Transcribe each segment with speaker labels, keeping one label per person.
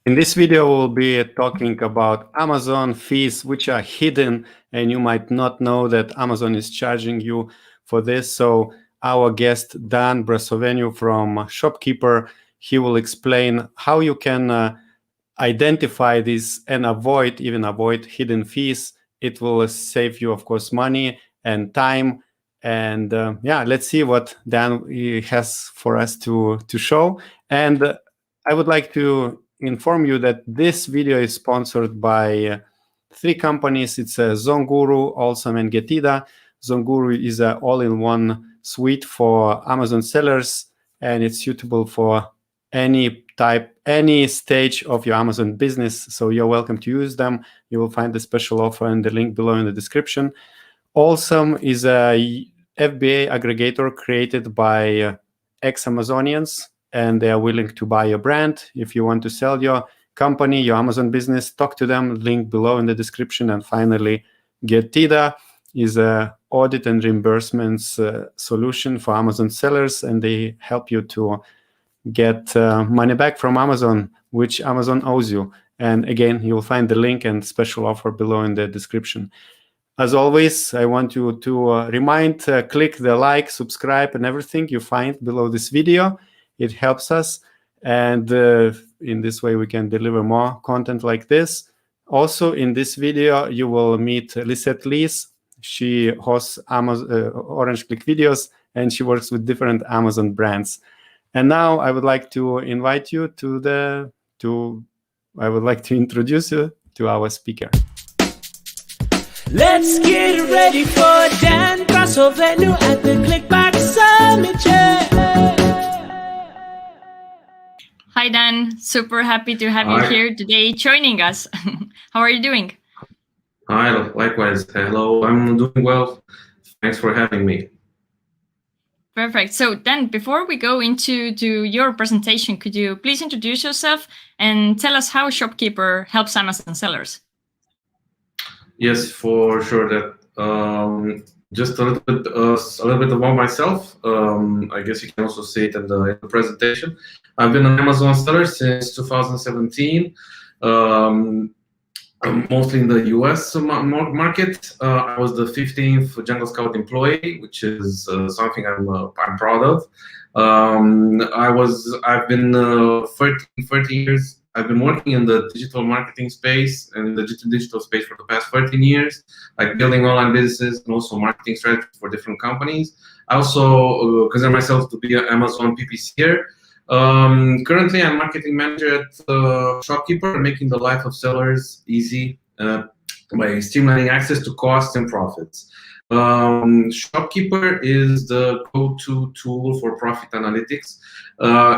Speaker 1: In this video, we'll be talking about Amazon fees, which are hidden, and you might not know that Amazon is charging you for this. So our guest, Dan Brasovenu from Shopkeeper, he will explain how you can identify this and avoid hidden fees. It will save you, of course, money and time. And yeah, let's see what Dan has for us to show. And I would like to inform you that this video is sponsored by three companies. It's Zonguru, Awesome, and Getida. Zonguru is an all-in-one suite for Amazon sellers, and it's suitable for any stage of your Amazon business. So you're welcome to use them. You will find the special offer in the link below in the description. Awesome is a FBA aggregator created by ex-Amazonians, and they are willing to buy your brand. If you want to sell your company, your Amazon business, talk to them, link below in the description. And finally, Getida is a audit and reimbursements solution for Amazon sellers, and they help you to get money back from Amazon, which Amazon owes you. And again, you will find the link and special offer below in the description. As always, I want you to click the like, subscribe, and everything you find below this video. It helps us, and in this way we can deliver more content like this. Also, in this video, you will meet LISETT LEES. She hosts Orange Click videos, and she works with different Amazon brands. And now I would like to invite you I would like to introduce you to our speaker.
Speaker 2: Let's get ready for Dan Brasovenu at the Klik Summit.
Speaker 3: Hi Dan, super happy to have you here today joining us. How are you doing?
Speaker 4: Hi, likewise. Hello, I'm doing well. Thanks for having me.
Speaker 3: Perfect. So Dan, before we go into your presentation, could you please introduce yourself and tell us how Shopkeeper helps Amazon sellers?
Speaker 4: Yes, for sure. That just a little bit about myself. I guess you can also see it in the presentation. I've been an Amazon seller since 2017, mostly in the US market. I was the 15th Jungle Scout employee, which is something I'm proud of. I've been 13 years. I've been working in the digital marketing space and in the digital space for the past 13 years, like building online businesses and also marketing strategies for different companies. I also consider myself to be an Amazon PPCer. Currently, I'm marketing manager at Shopkeeper, making the life of sellers easy by streamlining access to costs and profits. Shopkeeper is the go-to tool for profit analytics.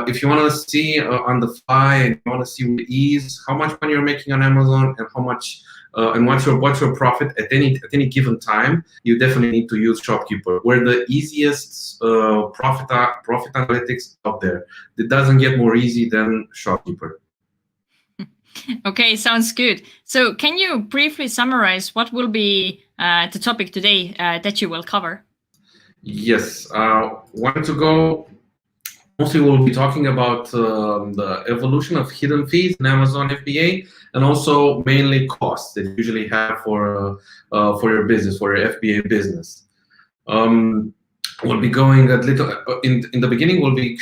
Speaker 4: If you want to see on the fly and you want to see with ease how much money you're making on Amazon and how much and what's your profit at any given time, you definitely need to use Shopkeeper. We're the easiest profit analytics out there. It doesn't get more easy than Shopkeeper.
Speaker 3: Okay, sounds good. So can you briefly summarize what will be the topic today that you will cover?
Speaker 4: Yes, want to go. Mostly we'll be talking about the evolution of hidden fees in Amazon FBA, and also mainly costs that you usually have for your business, for your FBA business. We'll be going a little in the beginning. We'll be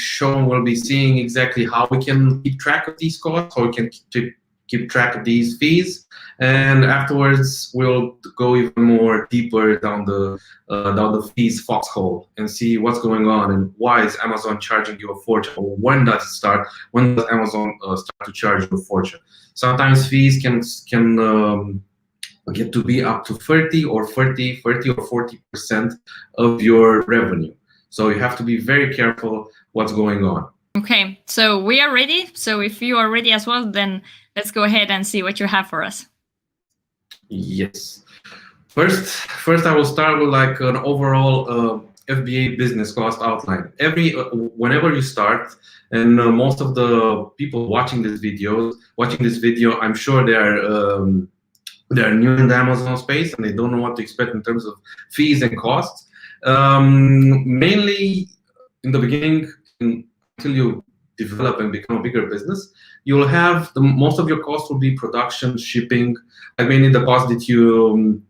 Speaker 4: seeing exactly how we can keep track of these costs, how we can keep track of these fees, and afterwards we'll go even more deeper down the fees foxhole and see what's going on and why is Amazon charging you a fortune, or when does it start? When does Amazon start to charge you a fortune? Sometimes fees can get to be up to 30 or 40% of your revenue. So you have to be very careful what's going on.
Speaker 3: Okay, so we are ready. So if you are ready as well, then let's go ahead and see what you have for us.
Speaker 4: Yes. First, I will start with like an overall FBA business cost outline. Whenever you start, and most of the people watching this video, I'm sure they are new in the Amazon space and they don't know what to expect in terms of fees and costs. Mainly in the beginning, until you develop and become a bigger business, you'll have most of your costs will be production, shipping, like mainly the cost that you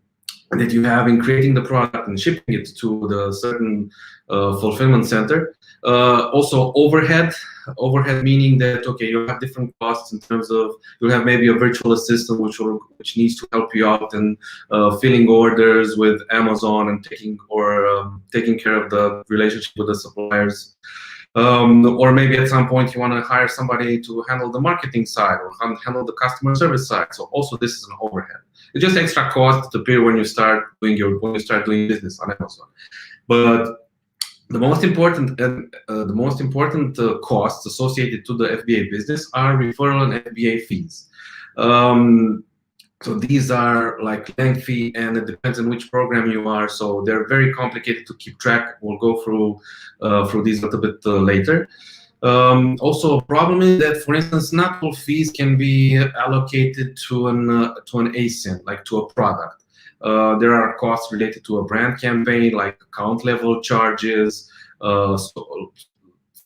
Speaker 4: have in creating the product and shipping it to the certain fulfillment center. Also overhead meaning that, okay, you have different costs in terms of, you'll have maybe a virtual assistant which needs to help you out in filling orders with Amazon and taking care of the relationship with the suppliers. Or maybe at some point you want to hire somebody to handle the marketing side or handle the customer service side. So also this is an overhead. It's just extra cost to appear when you start doing business on Amazon. But the most important costs associated to the FBA business are referral and FBA fees. So these are like lengthy, and it depends on which program you are. So they're very complicated to keep track. We'll go through these a little bit later. Also, a problem is that, for instance, not all fees can be allocated to an ASIN, like to a product. There are costs related to a brand campaign, like account level charges,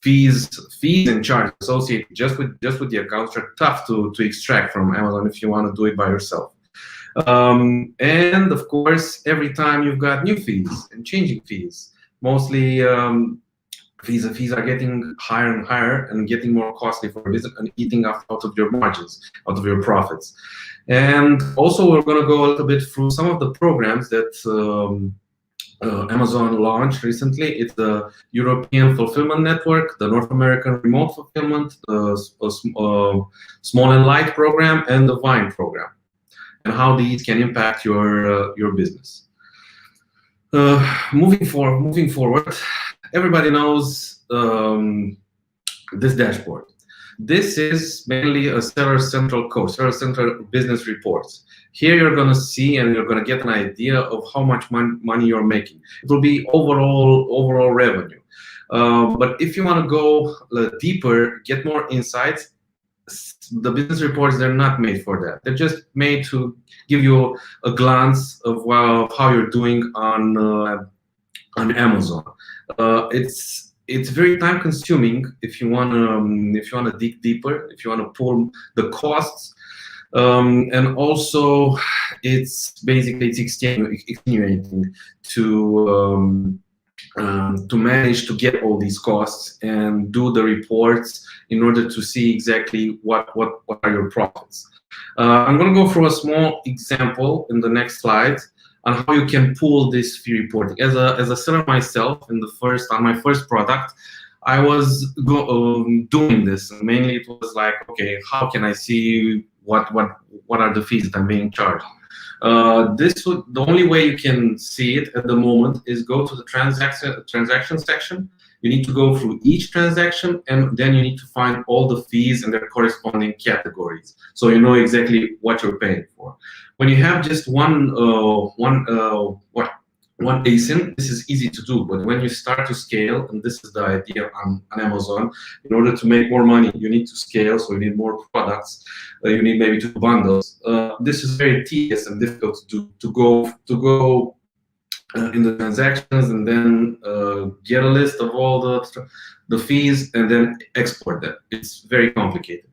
Speaker 4: fees and charges associated just with the accounts are tough to extract from Amazon if you want to do it by yourself. And of course, every time you've got new fees and changing fees, mostly fees are getting higher and higher and getting more costly for business and eating out of your margins, out of your profits. And also, we're going to go a little bit through some of the programs that Amazon launched recently. It's the European Fulfillment Network, the North American Remote Fulfillment, the Small and Light program, and the Vine program, and how these can impact your business. Moving forward, everybody knows this dashboard. This is mainly a Seller Central code, Seller Central business reports. Here you're going to see and you're going to get an idea of how much money you're making. It will be overall revenue. But if you want to go deeper, get more insights, the business reports, they're not made for that. They're just made to give you a glance of how you're doing on Amazon. It's very time consuming if you want to dig deeper, if you want to pull the costs, and also it's extenuating to manage to get all these costs and do the reports in order to see exactly what are your profits. I'm going to go through a small example in the next slide on how you can pull this fee reporting. As a seller myself, on my first product, I was doing this. And mainly, it was like, okay, how can I see what are the fees that I'm being charged? The only way you can see it at the moment is go to the transaction section. You need to go through each transaction, and then you need to find all the fees and their corresponding categories, so you know exactly what you're paying for. When you have just one ASIN, this is easy to do. But when you start to scale, and this is the idea on Amazon, in order to make more money, you need to scale. So you need more products. You need maybe 2 bundles. This is very tedious and difficult to go in the transactions and then get a list of all the fees and then export them. It's very complicated.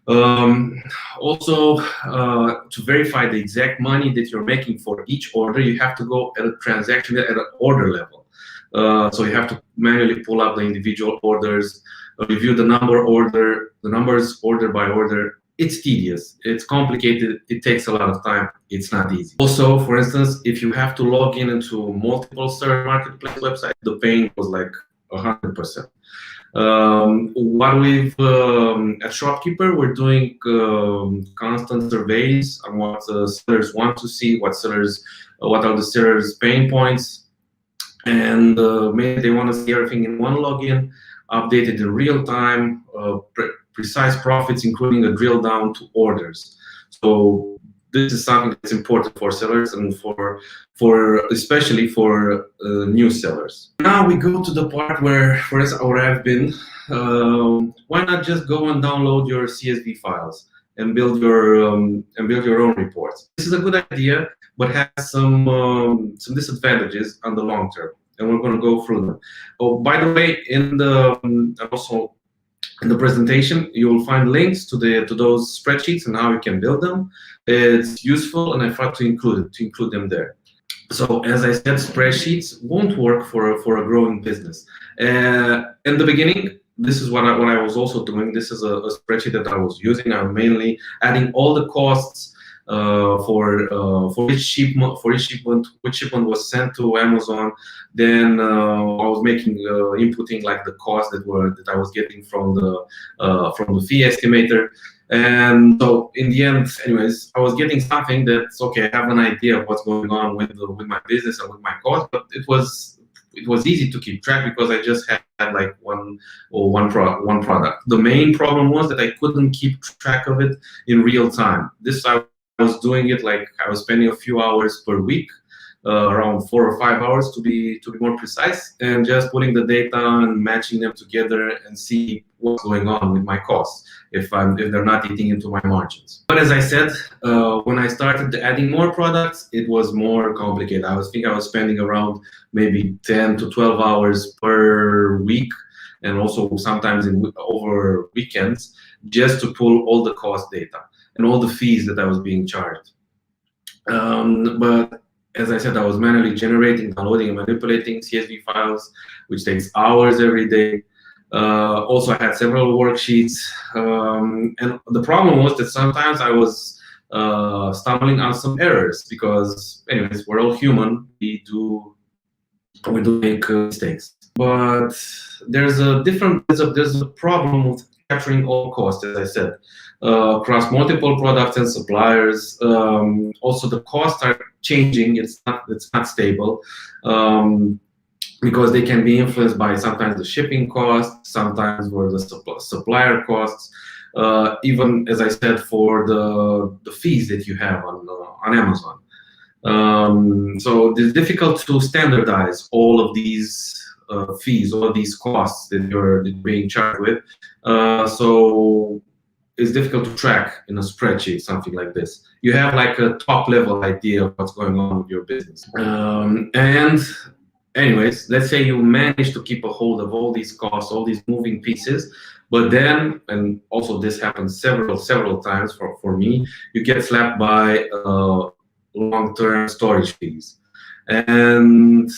Speaker 4: Also, to verify the exact money that you're making for each order, you have to go at a transaction at an order level. So you have to manually pull up the individual orders, review the numbers order by order. It's tedious, it's complicated, it takes a lot of time, it's not easy. Also, for instance, if you have to log into multiple seller marketplace websites, the pain was like 100%. What we've at Shopkeeper, we're doing constant surveys on what sellers want to see, what are the sellers' pain points, and maybe they want to see everything in one login, updated in real time, precise profits, including a drill down to orders. So this is something that's important for sellers and especially for new sellers. Now we go to the part where I've been. Why not just go and download your CSV files and build your own reports? This is a good idea, but has some disadvantages on the long term, and we're going to go through them. Oh, by the way, also In the presentation, you will find links to those spreadsheets and how you can build them. It's useful, and I thought to include them there. So as I said, spreadsheets won't work for a growing business. In the beginning, this is what I was also doing. This is a spreadsheet that I was using. I'm mainly adding all the costs for each shipment, which shipment was sent to Amazon. Then I was making inputting like the cost that I was getting from the fee estimator. And so in the end, anyways, I was getting something that's okay. I have an idea of what's going on with my business and with my cost, but it was easy to keep track because I just had like one product. The main problem was that I couldn't keep track of it in real time. I was doing it like I was spending a few hours per week, around 4 or 5 hours to be more precise, and just putting the data and matching them together and see what's going on with my costs if they're not eating into my margins. But as I said, when I started adding more products, it was more complicated. I was spending around maybe 10 to 12 hours per week, and also sometimes over weekends, just to pull all the cost data and all the fees that I was being charged. But as I said, I was manually generating, downloading, and manipulating CSV files, which takes hours every day. Also, I had several worksheets, and the problem was that sometimes I was stumbling on some errors because, anyways, we're all human. We do make mistakes. But there's a problem with capturing all costs, as I said, across multiple products and suppliers. Also, the costs are changing. It's not stable because they can be influenced by sometimes the shipping costs, sometimes for the supplier costs, even, as I said, for the fees that you have on Amazon. So it's difficult to standardize all of these fees, all of these costs that you're being charged with. So it's difficult to track in a spreadsheet, something like this. You have like a top level idea of what's going on with your business. And anyways, let's say you manage to keep a hold of all these costs, all these moving pieces, but then, and also this happens several times for me, you get slapped by long-term storage fees. And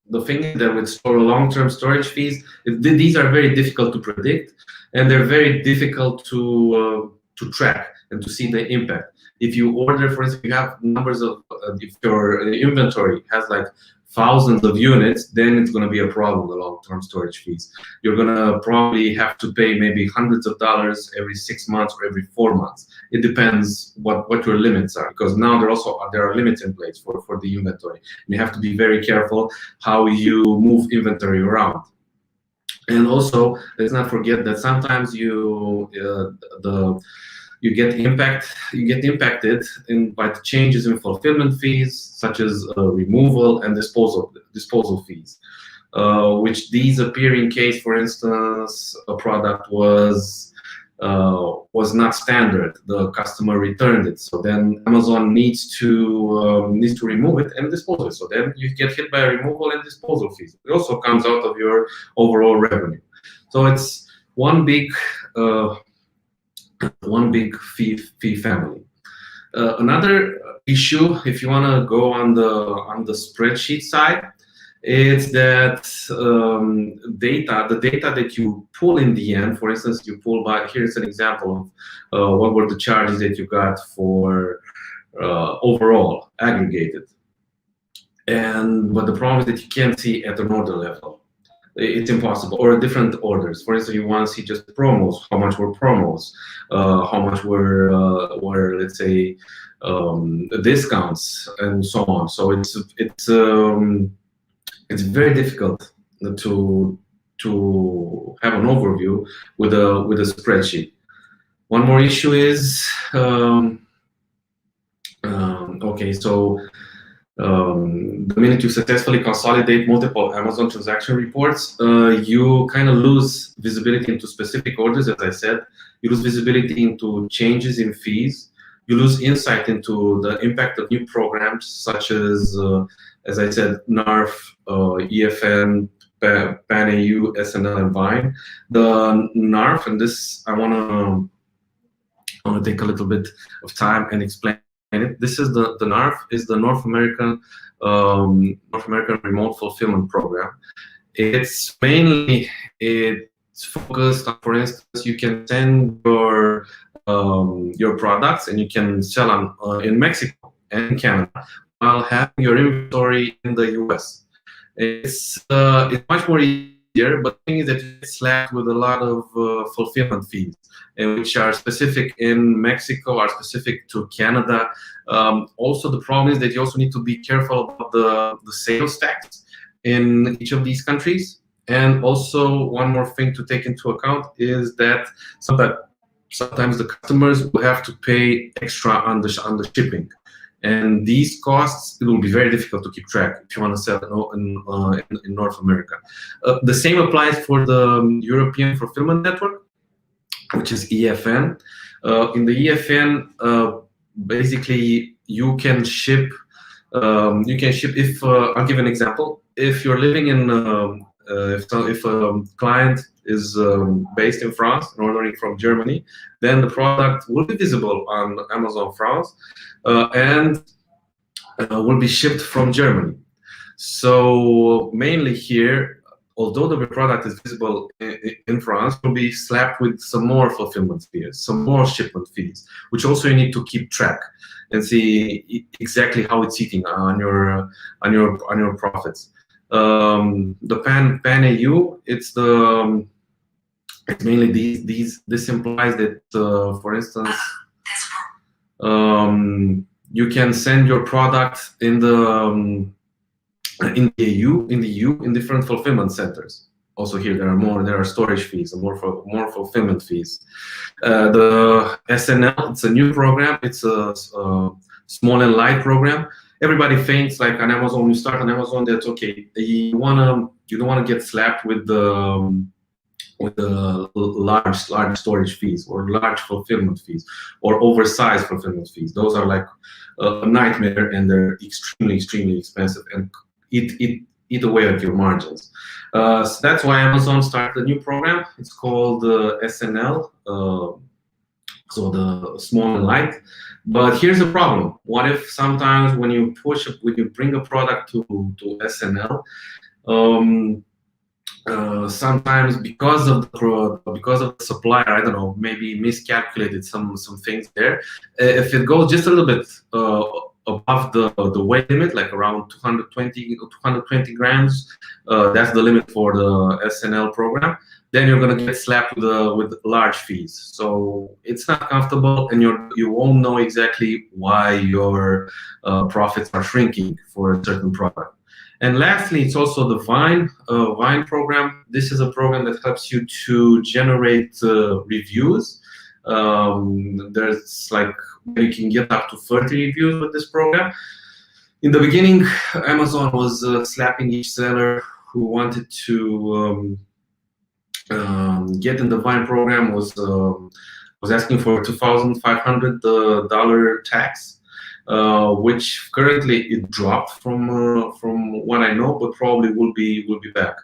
Speaker 4: the thing is that with long-term storage fees, these are very difficult to predict, and they're very difficult to track and to see the impact. If you order, for instance, you have numbers of, if your inventory has like thousands of units, then it's going to be a problem, the long-term storage fees. You're going to probably have to pay maybe hundreds of dollars every 6 months or every 4 months. It depends what your limits are, because now there are limits in place for the inventory. And you have to be very careful how you move inventory around. And also, let's not forget that sometimes you get impacted by the changes in fulfillment fees, such as removal and disposal fees, which these appear in case, for instance, a product was not standard. The customer returned it, so then Amazon needs to remove it and dispose it. So then you get hit by removal and disposal fees. It also comes out of your overall revenue. So it's one big fee family. Another issue, if you want to go on the spreadsheet side, it's that the data that you pull in the end. For instance, you pull by, here's an example of what were the charges that you got for overall aggregated. But the problem is that you can't see at an order level. It's impossible, or different orders. For instance, you want to see just promos, how much were promos, how much were let's say discounts, and so on. So it's very difficult to have an overview with a spreadsheet. One more issue is okay, so the minute you successfully consolidate multiple Amazon transaction reports, you kind of lose visibility into specific orders. As I said, you lose visibility into changes in fees. You lose insight into the impact of new programs such as I said, NARF, EFN, PAN, AU, SNL, and Vine. The NARF, and this I want to take a little bit of time and explain it. This is the NARF is the North American Remote Fulfillment Program. It's mainly focused on, for instance, you can send your products and you can sell them in Mexico and Canada while having your inventory in the US. It's much more easier, but the thing is that it's slapped with a lot of fulfillment fees, which are specific in Mexico, are specific to Canada. Also, the problem is that you also need to be careful about the sales tax in each of these countries. And also, one more thing to take into account is that sometimes the customers will have to pay extra on the shipping. And these costs, it will be very difficult to keep track if you want to sell in North America. The same applies for the European Fulfillment Network, which is EFN. In the EFN, basically you can ship. If I'll give an example. If you're living in, if a client is based in France and ordering from Germany, then the product will be visible on Amazon France and will be shipped from Germany. So mainly here, although the product is visible in France, will be slapped with some more fulfillment fees, some more shipment fees, which also you need to keep track and see exactly how it's eating on your profits. The PAN AU, it's mainly this implies that for instance you can send your product in the EU in different fulfillment centers. Also here there are storage fees and more fulfillment fees. The SNL, it's a new program. It's a small and light program. Everybody thinks like on Amazon, when you start on Amazon, that's okay. You don't wanna get slapped with the large storage fees or large fulfillment fees or oversized fulfillment fees. Those are like a nightmare, and they're extremely expensive and eat away at your margins. So that's why Amazon started a new program. It's called SNL, so the small and light. But here's the problem. What if sometimes when you bring a product to SNL, sometimes because of the supplier, I don't know, maybe miscalculated some things there. If it goes just a little bit above the weight limit, like around 220 grams, that's the limit for the SNL program, then you're gonna get slapped with large fees. So it's not comfortable, and you won't know exactly why your profits are shrinking for a certain product. And lastly, it's also the Vine program. This is a program that helps you to generate reviews. There's like, you can get up to 30 reviews with this program. In the beginning, Amazon was slapping each seller who wanted to get in the Vine program, was asking for $2,500 tax, which currently it dropped from what I know, but probably will be back.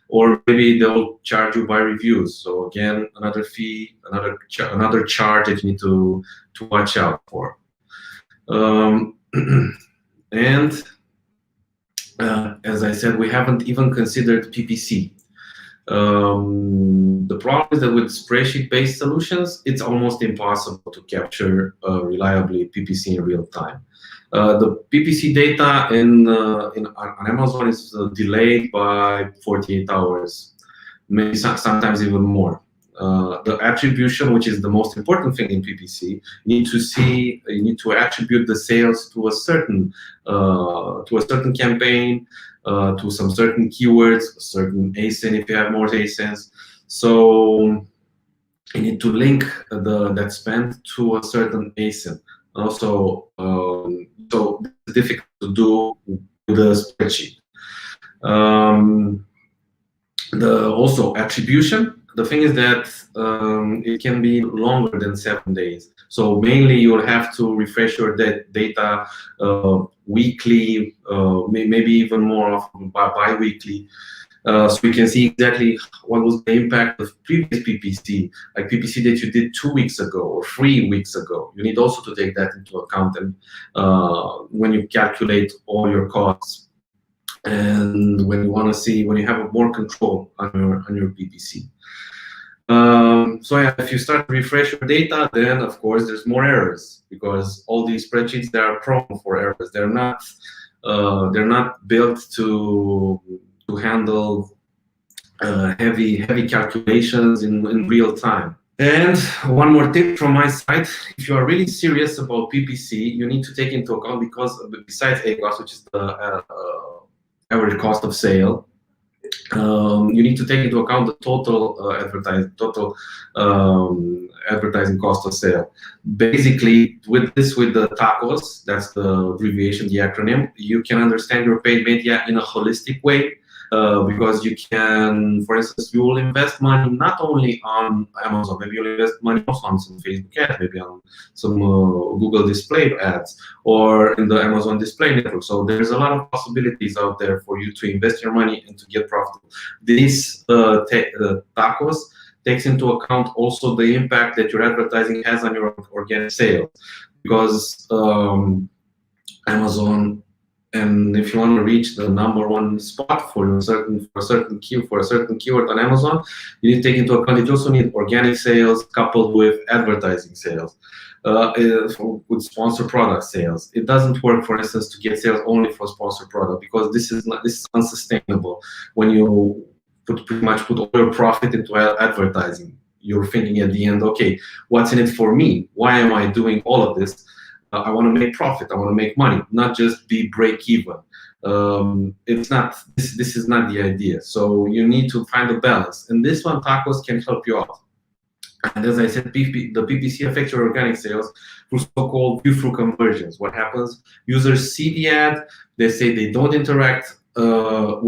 Speaker 4: Or maybe they'll charge you by reviews. So again, another fee, another charge that you need to watch out for. And as I said, we haven't even considered PPC. The problem is that with spreadsheet-based solutions, it's almost impossible to capture reliably PPC in real time. The PPC data on Amazon is delayed by 48 hours, maybe sometimes even more. The attribution, which is the most important thing in PPC, you need to attribute the sales to a certain campaign, to some certain keywords, a certain ASIN if you have more ASINs. So you need to link that spend to a certain ASIN. Also, so it's difficult to do with a spreadsheet. Also attribution. The thing is that it can be longer than 7 days. So mainly you'll have to refresh your data weekly, maybe even more often, bi-weekly. So you can see exactly what was the impact of previous PPC, like PPC that you did 2 weeks ago or 3 weeks ago. You need also to take that into account and when you calculate all your costs, and when you want to see, when you have more control on your PPC. So yeah, if you start to refresh your data, then of course there's more errors, because all these spreadsheets, they are prone for errors. They're not built to handle heavy calculations in real time. And one more tip from my side: if you are really serious about PPC, you need to take into account, because besides AUGUST, which is the average cost of sale, you need to take into account the total advertising cost of sale. Basically, with the TACOS, that's the abbreviation, the acronym, you can understand your paid media in a holistic way, because you can, for instance, you will invest money not only on Amazon, maybe you'll invest money also on some Facebook ads, maybe on some Google display ads, or in the Amazon display network. So there's a lot of possibilities out there for you to invest your money and to get profitable. This TACOS takes into account also the impact that your advertising has on your organic sales, because Amazon, and if you want to reach the #1 spot for a certain keyword on Amazon, you need to take into account that you also need organic sales coupled with advertising sales, with sponsor product sales. It doesn't work, for instance, to get sales only for sponsor product, because this is unsustainable. When you pretty much put all your profit into advertising, you're thinking at the end, okay, what's in it for me? Why am I doing all of this? I want to make profit. I want to make money, not just be break even. It's not. This is not the idea. So you need to find a balance, and this one, TACOS, can help you out. And as I said, the PPC affects your organic sales through so-called view-through conversions. What happens? Users see the ad, they say they don't interact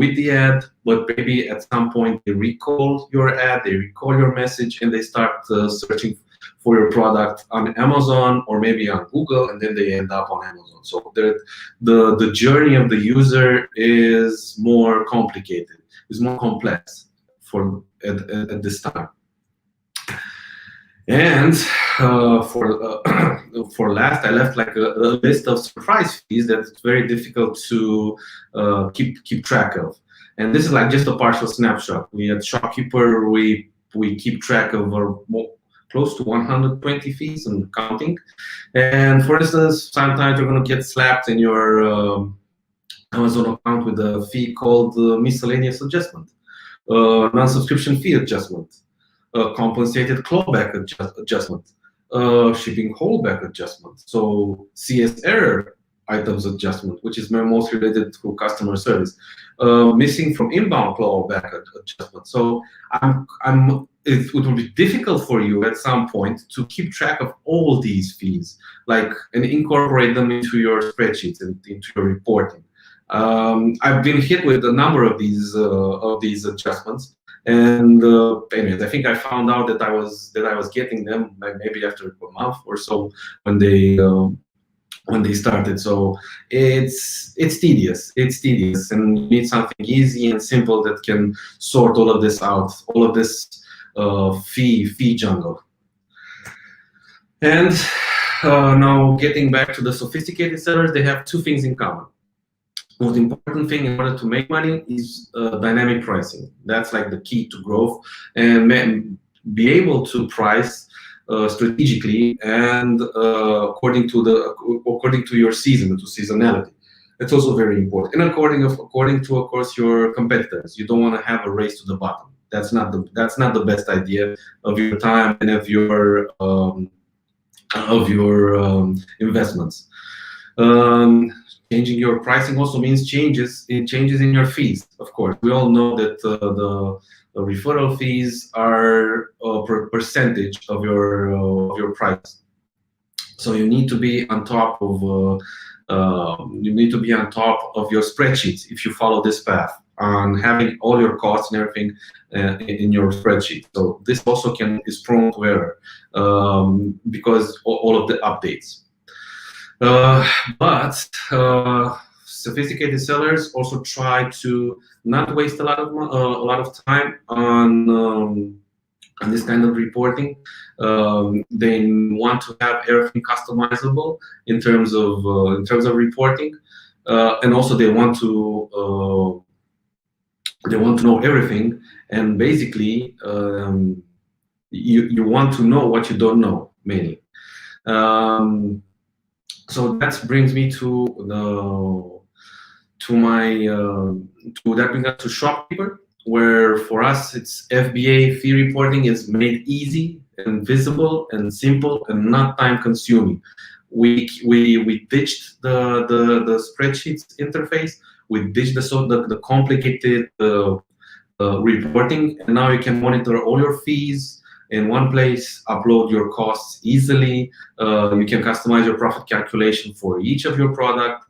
Speaker 4: with the ad, but maybe at some point they recall your ad, they recall your message, and they start searching for your product on Amazon or maybe on Google, and then they end up on Amazon. So the journey of the user is more complicated, is more complex at this time. And for last, I left like a list of surprise fees that's very difficult to keep track of. And this is like just a partial snapshot. We at Shopkeeper, we keep track of our close to 120 fees and counting. And for instance, sometimes you're going to get slapped in your Amazon account with a fee called miscellaneous adjustment, non-subscription fee adjustment, compensated clawback adjustment, shipping holdback adjustment, so CS error items adjustment, which is most related to customer service, missing from inbound clawback adjustment. So it would be difficult for you at some point to keep track of all these fees, and incorporate them into your spreadsheets and into your reporting. I've been hit with a number of these adjustments, and anyways, I think I found out that I was getting them maybe after a month or so when they started. So it's tedious, and you need something easy and simple that can sort all of this out, all of this fee jungle. And now getting back to the sophisticated sellers, they have two things in common. Most important thing in order to make money is dynamic pricing. That's like the key to growth, and be able to price strategically and according to your season, to seasonality. It's also very important, and according to, of course, your competitors. You don't want to have a race to the bottom. That's not the best idea of your time and of your investments. Changing your pricing also means changes in your fees. Of course, we all know that the referral fees are a percentage of your price. So you need to be on top of your spreadsheets if you follow this path, on having all your costs and everything in your spreadsheet. So this also is prone to error because all of the updates. But sophisticated sellers also try to not waste a lot of time on this kind of reporting. They want to have everything customizable in terms of reporting, and also they want to know everything. And basically, you want to know what you don't know, mainly. So that brings me to Shopkeeper, where for us it's FBA fee reporting is made easy and visible and simple and not time consuming. We ditched the spreadsheets interface. We ditched the complicated reporting, and now you can monitor all your fees in one place, upload your costs easily. You can customize your profit calculation for each of your product,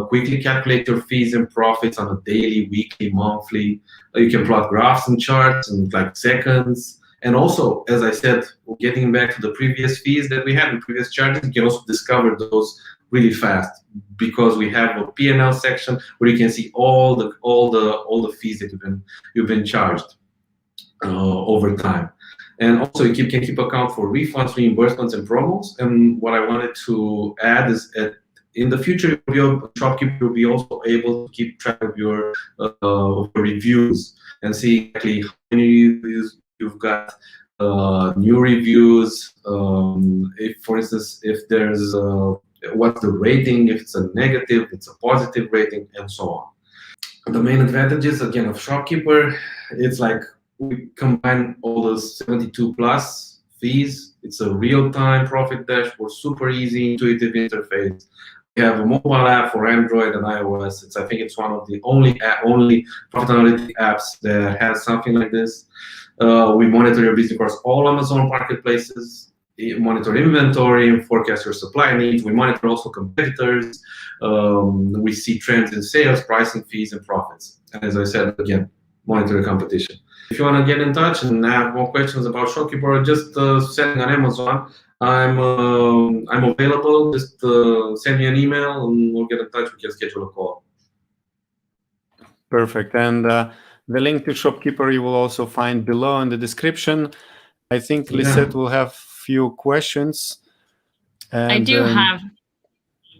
Speaker 4: quickly calculate your fees and profits on a daily, weekly, monthly. You can plot graphs and charts in like seconds. And also, as I said, getting back to the previous fees that we had and previous charges, you can also discover those really fast, because we have a P&L section where you can see all the fees that you've been charged over time. And also you can keep account for refunds, reimbursements, and promos. And what I wanted to add is that in the future, your Shopkeeper will be also able to keep track of your reviews and see exactly how many reviews you've got, new reviews. If, for instance, if there's what's the rating, if it's a negative, it's a positive rating, and so on. The main advantages, again, of Shopkeeper, it's like we combine all those 72 plus fees. It's a real-time profit dashboard, super easy, intuitive interface. We have a mobile app for Android and iOS. I think it's one of the only profit analytic apps that has something like this. We monitor your business across all Amazon marketplaces. We monitor inventory and forecast your supply needs. We monitor also competitors. We see trends in sales, pricing, fees, and profits. And as I said, again, monitor the competition. If you want to get in touch and have more questions about Shopkeeper, or just selling on Amazon, I'm available. Just send me an email and we'll get in touch. We can schedule a call.
Speaker 1: Perfect. And the link to Shopkeeper you will also find below in the description. I think Lisette will have few questions. And,
Speaker 3: I do have.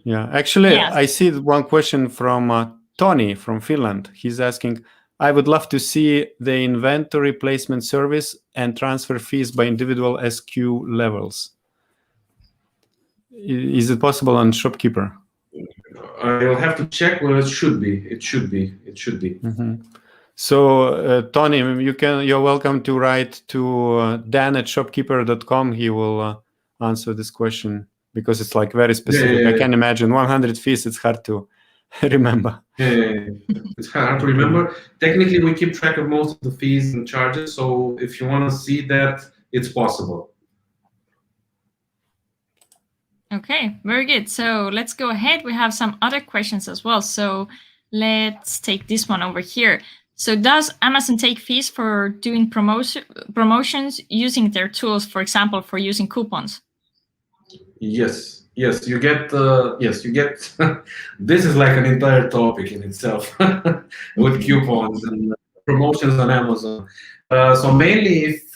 Speaker 1: Yeah, actually,
Speaker 3: Yes.
Speaker 1: I see one question from Tony from Finland. He's asking, I would love to see the inventory placement service and transfer fees by individual SQ levels. Is it possible on Shopkeeper?
Speaker 4: I'll have to check. Well, it should be. It should be.
Speaker 1: Mm-hmm. So, Tony, you're welcome to write to Dan@shopkeeper.com. He will answer this question, because it's like very specific.
Speaker 4: Yeah.
Speaker 1: I can imagine 100 fees. It's hard to remember.
Speaker 4: It's hard to remember. Technically, we keep track of most of the fees and charges. So if you want to see that, it's possible.
Speaker 3: Okay, very good. So let's go ahead. We have some other questions as well. So let's take this one over here. So does Amazon take fees for doing promotions using their tools, for example, for using coupons?
Speaker 4: Yes, you get. This is like an entire topic in itself with coupons and promotions on Amazon. So mainly, if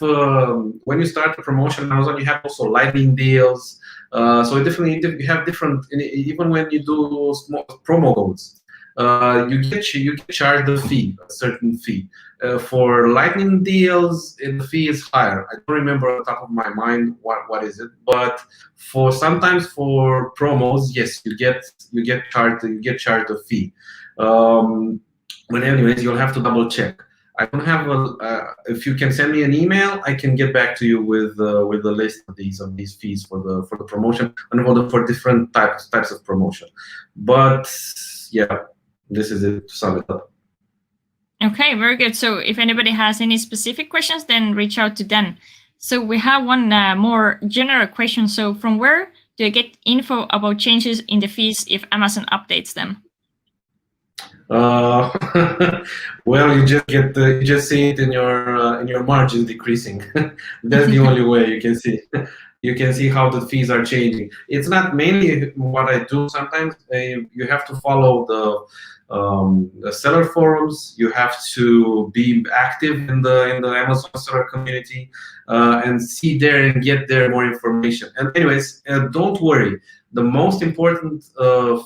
Speaker 4: when you start a promotion on Amazon, you have also lightning deals. So you have different. Even when you do small promo codes, you get charged a certain fee. For lightning deals, the fee is higher. I don't remember on the top of my mind what is it, but sometimes for promos, yes, you get charged a fee. But anyways, you'll have to double check. I don't have if you can send me an email, I can get back to you with the list of these fees for the promotion and for different types of promotion. But yeah, this is it to sum it up.
Speaker 3: Okay, very good. So if anybody has any specific questions, then reach out to Dan. So we have one more general question. So from where do you get info about changes in the fees if Amazon updates them?
Speaker 4: Well, you just see it in your margins decreasing. That's the only way you can see. you can see how the fees are changing. It's not mainly what I do. Sometimes you have to follow the seller forums. You have to be active in the Amazon seller community and see there and get there more information. And anyways, don't worry. The most important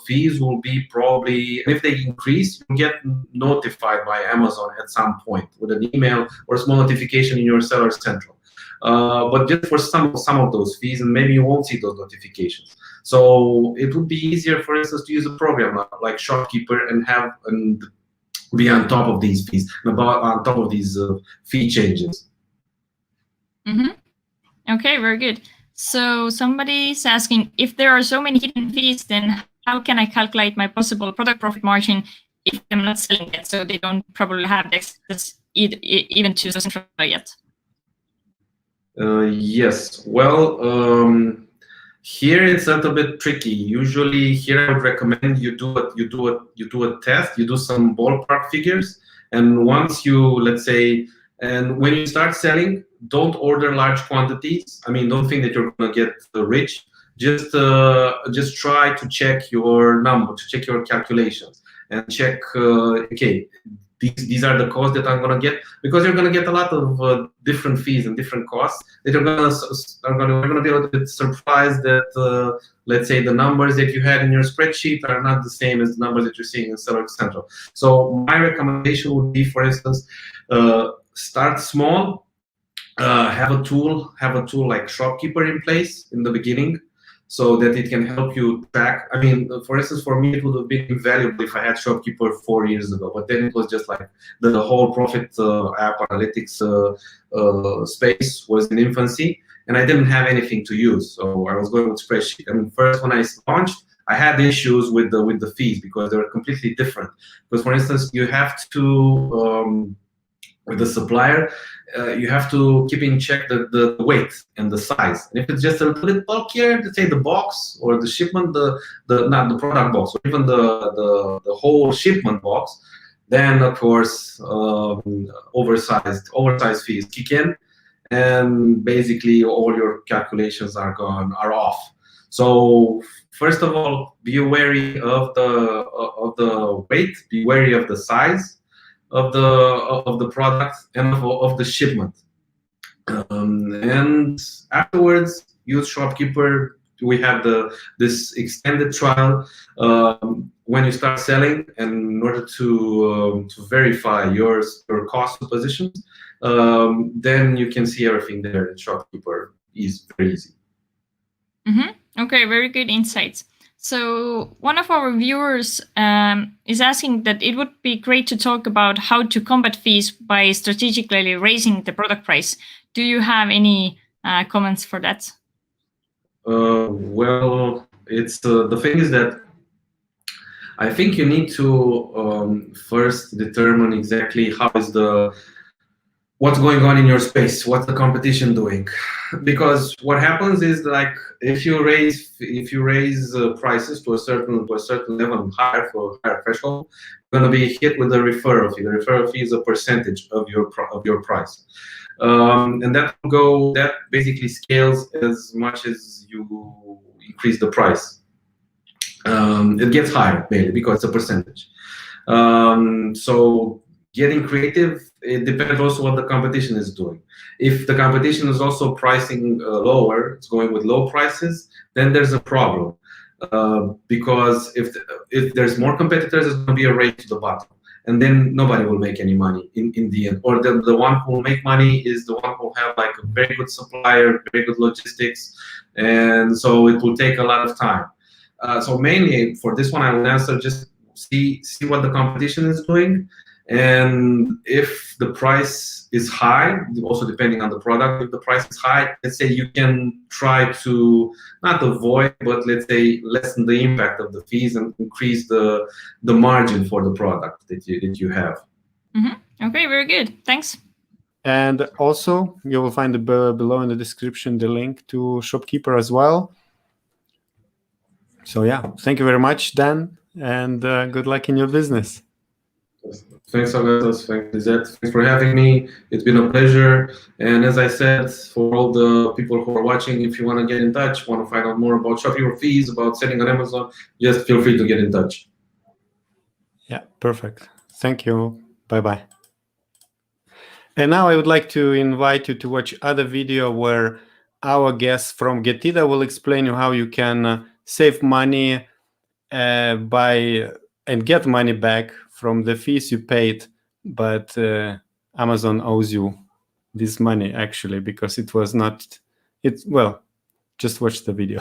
Speaker 4: fees will be probably, if they increase, you get notified by Amazon at some point with an email or a small notification in your Seller Central. But just for some of those fees, and maybe you won't see those notifications. So it would be easier, for instance, to use a program like Shopkeeper and be on top of these fees, on top of these fee changes.
Speaker 3: Okay, very good. So somebody's asking, if there are so many hidden fees, then how can I calculate my possible product profit margin if I'm not selling it? So they don't probably have access even to the central yet.
Speaker 4: Yes. Well, here it's a little bit tricky. Usually, here I would recommend you do a test. You do some ballpark figures, and once you, let's say, and when you start selling, don't order large quantities. I mean, don't think that you're gonna get rich. Just try to check your number, to check your calculations, and check. Okay, these are the costs that I'm gonna get, because you're gonna get a lot of different fees and different costs that you're gonna be a little bit surprised that let's say the numbers that you had in your spreadsheet are not the same as the numbers that you're seeing in Seller Central. So my recommendation would be, for instance, start small. Have a tool like Shopkeeper in place in the beginning, so that it can help you track. I mean, for instance, for me, it would have been invaluable if I had Shopkeeper 4 years ago, but then it was just like the whole profit app analytics space was in infancy, and I didn't have anything to use, so I was going with spreadsheet. I mean, first when I launched, I had issues with the fees because they were completely different. Because, for instance, you have to with the supplier, you have to keep in check the weight and the size. And if it's just a little bit bulkier, let's say the box or the shipment, not the product box, or even the whole shipment box, then of course oversized fees kick in, and basically all your calculations are off. So first of all, be wary of the weight, be wary of the size of the product and of the shipment, and afterwards use Shopkeeper. We have this extended trial when you start selling, and in order to verify your cost positions, then you can see everything there in Shopkeeper. Is very easy.
Speaker 3: Okay, very good insights. So one of our viewers is asking that it would be great to talk about how to combat fees by strategically raising the product price. Do you have any comments for that?
Speaker 4: Well, it's the thing is that I think you need to first determine exactly what's going on in your space, what's the competition doing, because what happens is, like, if you raise prices to a certain level, higher threshold, you're going to be hit with a referral fee. The referral fee is a percentage of your price, and that basically scales as much as you increase the price. It gets higher mainly because it's a percentage. So getting creative, it depends also what the competition is doing. If the competition is also pricing lower, it's going with low prices, then there's a problem. Because if there's more competitors, there's going to be a race to the bottom. And then nobody will make any money in the end. Or the one who will make money is the one who will have like a very good supplier, very good logistics. And so it will take a lot of time. So mainly for this one, I will answer just see what the competition is doing. And if the price is high, also depending on the product, if the price is high, let's say you can try to not avoid, but let's say lessen the impact of the fees and increase the margin for the product that you have.
Speaker 3: Okay, very good. Thanks.
Speaker 1: And also, you will find below in the description the link to Shopkeeper as well. So yeah, thank you very much, Dan, and good luck in your business.
Speaker 4: Thanks, Augustus. Thanks, Lisette. Thanks for having me. It's been a pleasure. And as I said, for all the people who are watching, if you want to get in touch, want to find out more about Shopkeeper fees, about selling on Amazon, just feel free to get in touch.
Speaker 1: Yeah, perfect. Thank you. Bye-bye. And now I would like to invite you to watch other video where our guest from Getida will explain you how you can save money and get money back from the fees you paid, but Amazon owes you this money actually because it was not, well, just watch the video.